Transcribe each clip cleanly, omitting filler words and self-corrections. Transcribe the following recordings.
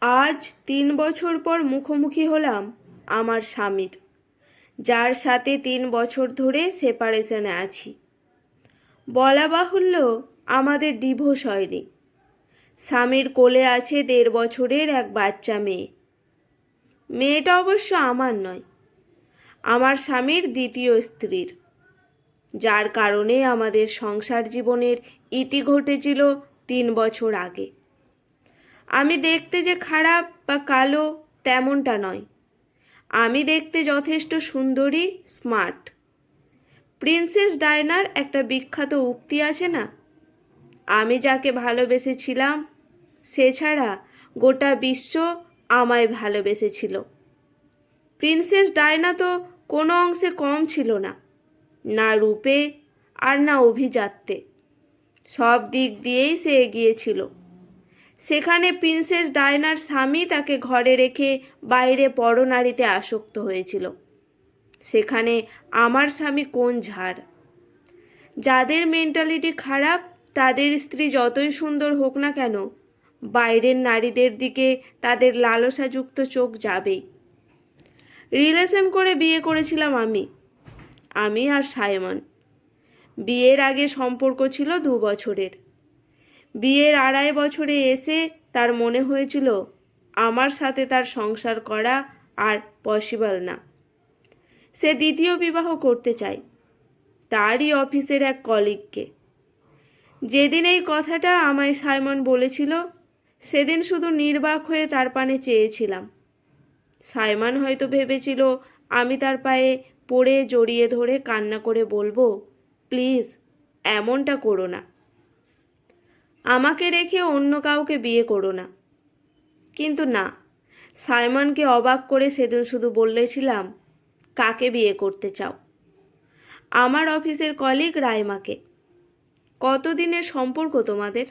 আজ ৩ বছর পর মুখোমুখি হলাম আমার স্বামীর, যার সাথে ৩ বছর ধরে সেপারেশনে আছি। বলা বাহুল্য, আমাদের ডিভোর্স হয়নি। স্বামীর কোলে আছে ১.৫ বছরের এক বাচ্চা মেয়ে। মেয়েটা অবশ্য আমার নয়, আমার স্বামীর দ্বিতীয় স্ত্রীর, যার কারণে আমাদের সংসার জীবনের ইতি ঘটেছিল ৩ বছর আগে। আমি দেখতে যে খারাপ বা কালো তেমনটা নয়, আমি দেখতে যথেষ্ট সুন্দরী, স্মার্ট। প্রিন্সেস ডায়নার একটা বিখ্যাত উক্তি আছে না, আমি যাকে ভালোবেসেছিলাম সে ছাড়া গোটা বিশ্ব আমায় ভালোবেসেছিল। প্রিন্সেস ডায়না তো কোনো অংশে কম ছিল না, না রূপে আর না অভিজাত্যে। সব দিক দিয়েই সে এগিয়েছিল। সেখানে প্রিন্সেস ডায়নার স্বামী তাকে ঘরে রেখে বাইরে পরনারীতে আসক্ত হয়েছিল। সেখানে আমার স্বামী কোন ঝাড়? যাদের মেন্টালিটি খারাপ তাদের স্ত্রী যতই সুন্দর হোক না কেন, বাইরের নারীদের দিকে তাদের লালসাযুক্ত চোখ যাবেই। রিলেশন করে বিয়ে করেছিলাম আমি আর সাইমন। বিয়ের আগে সম্পর্ক ছিল ২ বছরের। বিয়ের ২.৫ বছরে এসে তার মনে হয়েছিল আমার সাথে তার সংসার করা আর পসিবল না। সে দ্বিতীয় বিবাহ করতে চায়, তারই অফিসের এক কলিগকে। যেদিন এই কথাটা আমায় সাইমন বলেছিল, সেদিন শুধু নির্বাক হয়ে তার পানে চেয়েছিলাম। সাইমন হয়তো ভেবেছিল আমি তার পায়ে পড়ে জড়িয়ে ধরে কান্না করে বলবো, প্লিজ এমনটা করো না, আমাকে রেখে অন্য কাউকে বিয়ে করো না। কিন্তু না, সাইমনকে অবাক করে সেদিন শুধু বলেছিলাম, কাকে বিয়ে করতে চাও? আমার অফিসের কলিগ রাইমাকে। কতদিনের সম্পর্ক তোমাদের?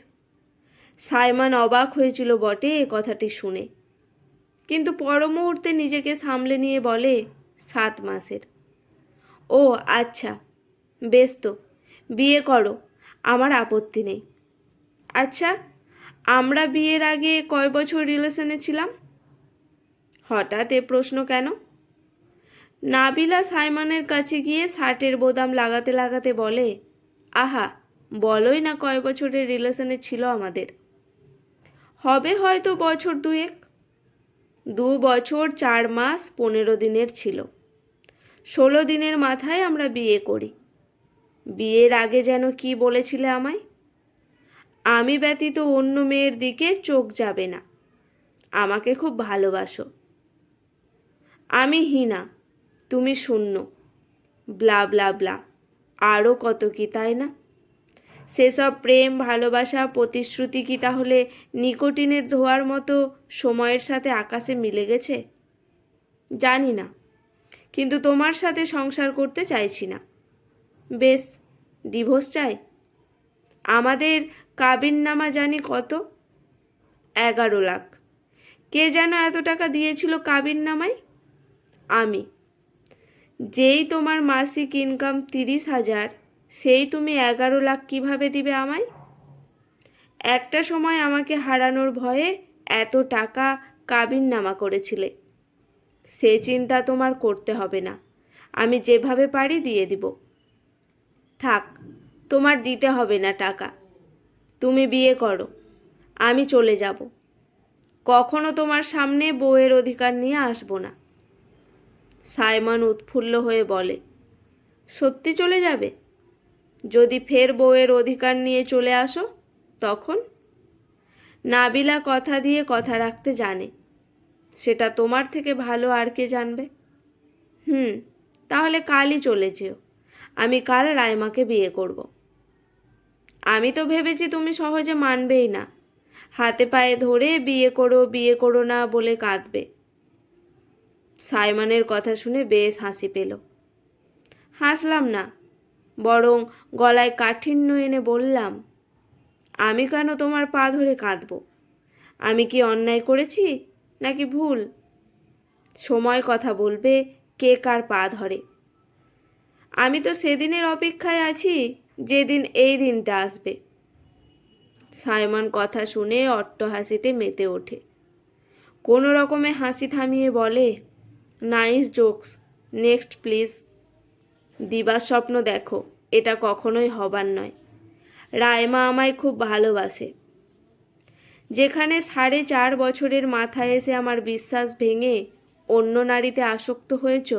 সাইমন অবাক হয়েছিল বটে এ কথাটি শুনে, কিন্তু পর মুহূর্তে নিজেকে সামলে নিয়ে বলে, ৭ মাসের। ও আচ্ছা, বেশ তো, বিয়ে করো, আমার আপত্তি নেই। আচ্ছা, আমরা বিয়ের আগে কয় বছর রিলেশনে ছিলাম? হঠাৎ এ প্রশ্ন কেন? নাবিলা সাইমনের কাছে গিয়ে শার্টের বোতাম লাগাতে লাগাতে বলে, আহা, বলোই না কয় বছরের রিলেশনে ছিল আমাদের। হবে হয়তো বছর দুয়েক। ২ বছর ৪ মাস ১৫ দিনের ছিল। ১৬ দিনের মাথায় আমরা বিয়ে করি। বিয়ের আগে যেন কি বলেছিলে আমায়? আমি ব্যতীত অন্য মেয়ের দিকে চোখ যাবে না, আমাকে খুব ভালোবাসো। আমি হীনা, তুমি শূন্য, ব্লা ব্লা ব্লা, আরও কত কি, তাই না? সেসব প্রেম ভালোবাসা প্রতিশ্রুতি কি তাহলে নিকোটিনের ধোঁয়ার মতো সময়ের সাথে আকাশে মিলে গেছে? জানি না, কিন্তু তোমার সাথে সংসার করতে চাইছি না। বেশ, ডিভোর্স চাই। আমাদের কাবিননামা জানি কত? ১১ লাখ। কে যেন এত টাকা দিয়েছিল কাবিননামায়? আমি। যেই তোমার মাসিক ইনকাম ৩০,০০০, সেই তুমি ১১ লাখ কিভাবে দিবে আমায়? একটা সময় আমাকে হারানোর ভয়ে এত টাকা কাবিননামা করেছিলে। সে চিন্তা তোমার করতে হবে না, আমি যেভাবে পারি দিয়ে দিব। থাক, তোমার দিতে হবে না টাকা। তুমি বিয়ে করো, আমি চলে যাব। কখনো তোমার সামনে বউয়ের অধিকার নিয়ে আসবো না। সাইমন উৎফুল্ল হয়ে বলে, সত্যি চলে যাবে? যদি ফের বউয়ের অধিকার নিয়ে চলে আসো তখন? নাবিলা কথা দিয়ে কথা রাখতে জানে, সেটা তোমার থেকে ভালো আর কে জানবে। তাহলে কালই চলে যেও, আমি কাল রাইমাকে বিয়ে করব। আমি তো ভেবেছি তুমি সহজে মানবেই না, হাতে পায়ে ধরে বিয়ে করো না বলে কাঁদবে। সাইমনের কথা শুনে বেশ হাসি পেল। হাসলাম না, বরং গলায় কাঠিন্য এনে বললাম, আমি কেন তোমার পা ধরে কাঁদব? আমি কি অন্যায় করেছি নাকি ভুল? সময় কথা বলবে কে কার পা ধরে। আমি তো সেদিনের অপেক্ষায় আছি যেদিন এই দিনটা আসবে। সাইমন কথা শুনে অট্টহাসিতে মেতে ওঠে। কোনো রকমে হাসি থামিয়ে বলে, নাইস জোকস, নেক্সট প্লিজ। দিবার স্বপ্ন দেখো, এটা কখনোই হবার নয়। রাইমা আমায় খুব ভালোবাসে। যেখানে 4.5 বছরের মাথায় এসে আমার বিশ্বাস ভেঙে অন্য নারীতে আসক্ত হয়েছ,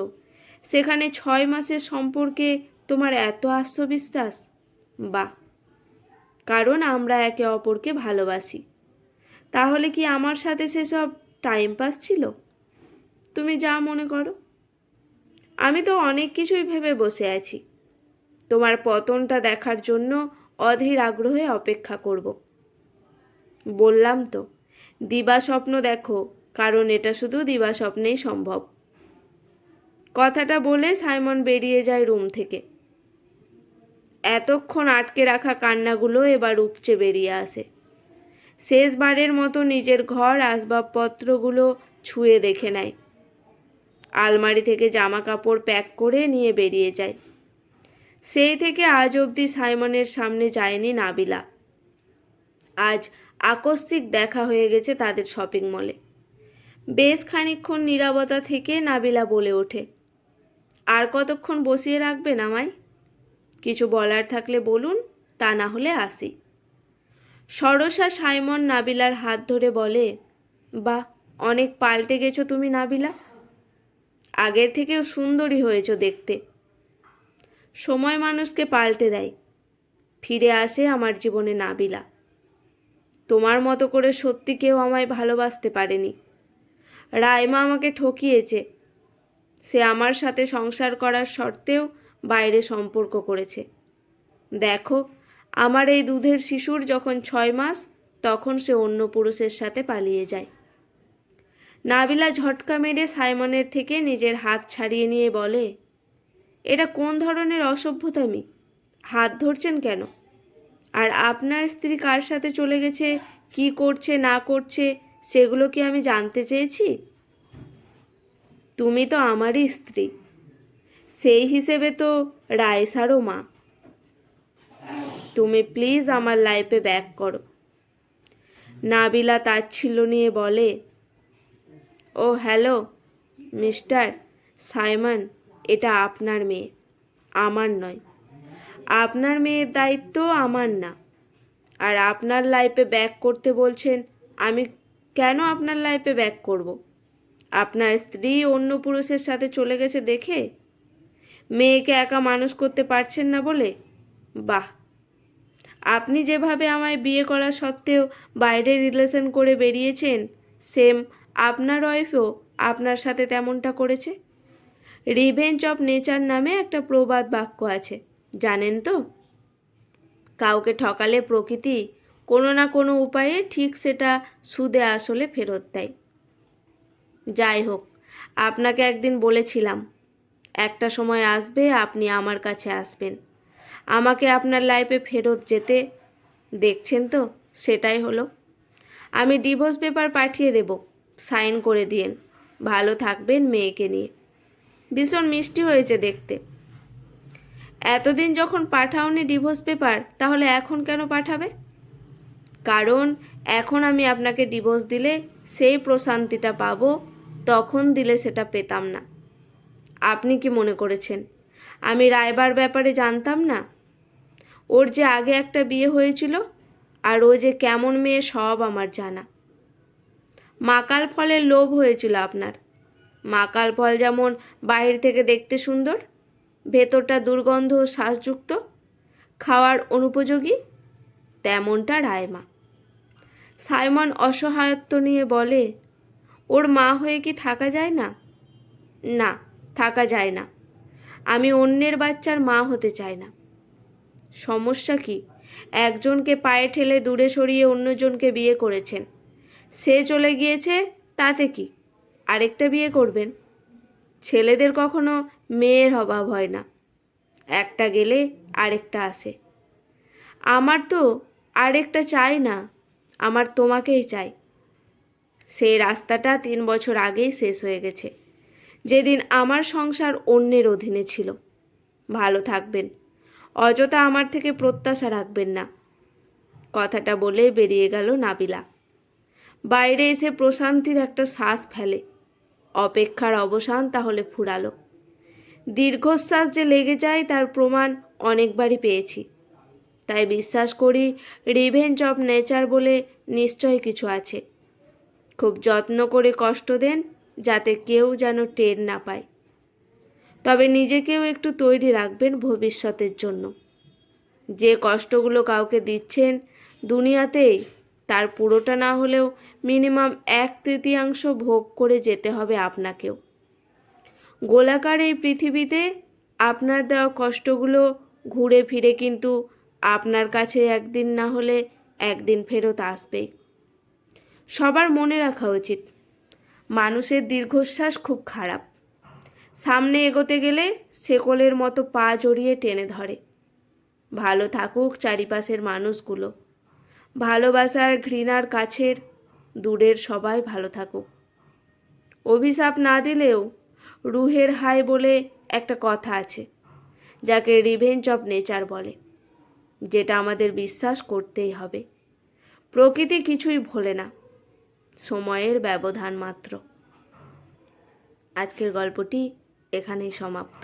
সেখানে 6 মাসের সম্পর্কে তোমার এত আত্মবিশ্বাস? বাহ, কারণ আমরা একে অপরকে ভালোবাসি। তাহলে কি আমার সাথে সেসব টাইম পাস ছিল? তুমি যা মনে করো। আমি তো অনেক কিছুই ভেবে বসে আছি। তোমার পতনটা দেখার জন্য অধীর আগ্রহে অপেক্ষা করব। বললাম তো, দিবা স্বপ্ন দেখো, কারণ এটা শুধু দিবা স্বপ্নেই সম্ভব। কথাটা বলে সাইমন বেরিয়ে যায় রুম থেকে। এতক্ষণ আটকে রাখা কান্নাগুলো এবার উপচে বেরিয়ে আসে। শেষবারের মতো নিজের ঘর আসবাবপত্রগুলো ছুঁয়ে দেখে নেয়। আলমারি থেকে জামা কাপড় প্যাক করে নিয়ে বেরিয়ে যায়। সেই থেকে আজ অবধি সাইমনের সামনে যায়নি নাবিলা। আজ আকস্মিক দেখা হয়ে গেছে তাদের শপিং মলে। বেশ খানিকক্ষণ নীরবতা থেকে নাবিলা বলে ওঠে, আর কতক্ষণ বসিয়ে রাখবেন আমায়? কিছু বলার থাকলে বলুন, তা না হলে আসি। সরসা সাইমন নাবিলার হাত ধরে বলে, বাহ, অনেক পাল্টে গেছো তুমি নাবিলা। আগের থেকেও সুন্দরী হয়েছো দেখতে। সময় মানুষকে পাল্টে দেয়। ফিরে আসে আমার জীবনে নাবিলা। তোমার মতো করে সত্যি কেউ আমায় ভালোবাসতে পারেনি। রাইমা আমাকে ঠকিয়েছে। সে আমার সাথে সংসার করার শর্তেও বাইরে সম্পর্ক করেছে। দেখো, আমার এই দুধের শিশুর যখন 6 মাস, তখন সে অন্য পুরুষের সাথে পালিয়ে যায়। নাবিলা ঝটকা মেরে সাইমনের থেকে নিজের হাত ছাড়িয়ে নিয়ে বলে, এটা কোন ধরনের অসভ্যতামি? হাত ধরছেন কেন? আর আপনার স্ত্রী কার সাথে চলে গেছে, কি করছে না করছে, সেগুলো কি আমি জানতে চেয়েছি? তুমি তো আমারই স্ত্রী, সেই হিসেবে তো রায়সারও মা। তুমি প্লিজ আমার লাইফে ব্যাক করো। নাবিলা তাচ্ছিল্য নিয়ে বলে, ও হ্যালো মিস্টার সাইমন, এটা আপনার মেয়ে, আমার নয়। আপনার মেয়ের দায়িত্ব আমার না। আর আপনার লাইফে ব্যাক করতে বলছেন, আমি কেন আপনার লাইফে ব্যাক করব? আপনার স্ত্রী অন্য পুরুষের সাথে চলে গেছে দেখে? মেয়েকে একা মানুষ করতে পারছেন না বলে? বাহ, আপনি যেভাবে আমায় বিয়ে করা সত্ত্বেও বাইরে রিলেশন করে বেরিয়েছেন, সেম আপনার ওয়াইফও আপনার সাথে তেমনটা করেছে। রিভেঞ্জ অফ নেচার নামে একটা প্রবাদ বাক্য আছে, জানেন তো? কাউকে ঠকালে প্রকৃতি কোনো না কোনো উপায়ে ঠিক সেটা সুদে আসলে ফেরত দেয়। যাই হোক, আপনাকে একদিন বলেছিলাম, একটা সময় আসবে আপনি আমার কাছে আসবেন, আমাকে আপনার লাইফে ফেরত যেতে। দেখছেন তো, সেটাই হলো। আমি ডিভোর্স পেপার পাঠিয়ে দেব, সাইন করে দিয়েন। ভালো থাকবেন মেয়েকে নিয়ে। ভীষণ মিষ্টি হয়েছে দেখতে। এতদিন যখন পাঠাওনি ডিভোর্স পেপার, তাহলে এখন কেন পাঠাবে? কারণ এখন আমি আপনাকে ডিভোর্স দিলে সেই প্রশান্তিটা পাবো, তখন দিলে সেটা পেতাম না। আপনি কি মনে করেছেন আমি রায়বার ব্যাপারে জানতাম না? ওর যে আগে একটা বিয়ে হয়েছিল, আর ও যে কেমন মেয়ে সব আমার জানা। মাকাল ফলের লোভ হয়েছিল আপনার। মাকাল ফল যেমন বাইরে থেকে দেখতে সুন্দর, ভেতরটা দুর্গন্ধ ও শ্বাসযুক্ত, খাওয়ার অনুপযোগী, তেমনটা রায়মা। সাইমন অসহায়ত্ব নিয়ে বলে, ওর মা হয়ে কি থাকা যায় না? না, থাকা যায় না। আমি অন্যের বাচ্চার মা হতে চাই না। সমস্যা কি? একজনকে পায়ে ঠেলে দূরে সরিয়ে অন্যজনকে বিয়ে করেছেন, সে চলে গিয়েছে, তাতে কি? আরেকটা বিয়ে করবেন। ছেলেদের কখনো মেয়ের অভাব হয় না, একটা গেলে আরেকটা আসে। আমার তো আরেকটা চাই না, আমার তোমাকেই চাই। সেই রাস্তাটা 3 বছর আগেই শেষ হয়ে গেছে, যেদিন আমার সংসার অন্যের অধীনে ছিল। ভালো থাকবেন, অযথা আমার থেকে প্রত্যাশা রাখবেন না। কথাটা বলে বেরিয়ে গেল নাবিলা। বাইরে এসে প্রশান্তির একটা শ্বাস ফেলে। অপেক্ষার অবসান তাহলে ফুরালো। দীর্ঘশ্বাস যে লেগে যায় তার প্রমাণ অনেকবারই পেয়েছি। তাই বিশ্বাস করি রিভেঞ্জ অফ নেচার বলে নিশ্চয়ই কিছু আছে। খুব যত্ন করে কষ্ট দেন, যাতে কেউ যেন টের না পায়। তবে নিজেকেও একটু তৈরি রাখবেন ভবিষ্যতের জন্য। যে কষ্টগুলো কাউকে দিচ্ছেন দুনিয়াতেই, তার পুরোটা না হলেও মিনিমাম 1/3 ভোগ করে যেতে হবে আপনাকেও। গোলাকার এই পৃথিবীতে আপনার দেওয়া কষ্টগুলো ঘুরে ফিরে কিন্তু আপনার কাছে একদিন না হলে একদিন ফেরত আসবেই। সবার মনে রাখা উচিত, মানুষের দীর্ঘশ্বাস খুব খারাপ। সামনে এগোতে গেলে শেকলের মতো পা জড়িয়ে টেনে ধরে। ভালো থাকুক চারিপাশের মানুষগুলো। ভালোবাসার ঘৃণার কাছের দূরের সবাই ভালো থাকুক। অভিশাপ না দিলেও রুহের হাই বলে একটা কথা আছে, যাকে রিভেঞ্জ অফ নেচার বলে, যেটা আমাদের বিশ্বাস করতেই হবে। প্রকৃতি কিছুই ভোলে না, সময়ের ব্যবধান মাত্র। আজকের গল্পটি এখানেই সমাপ্ত।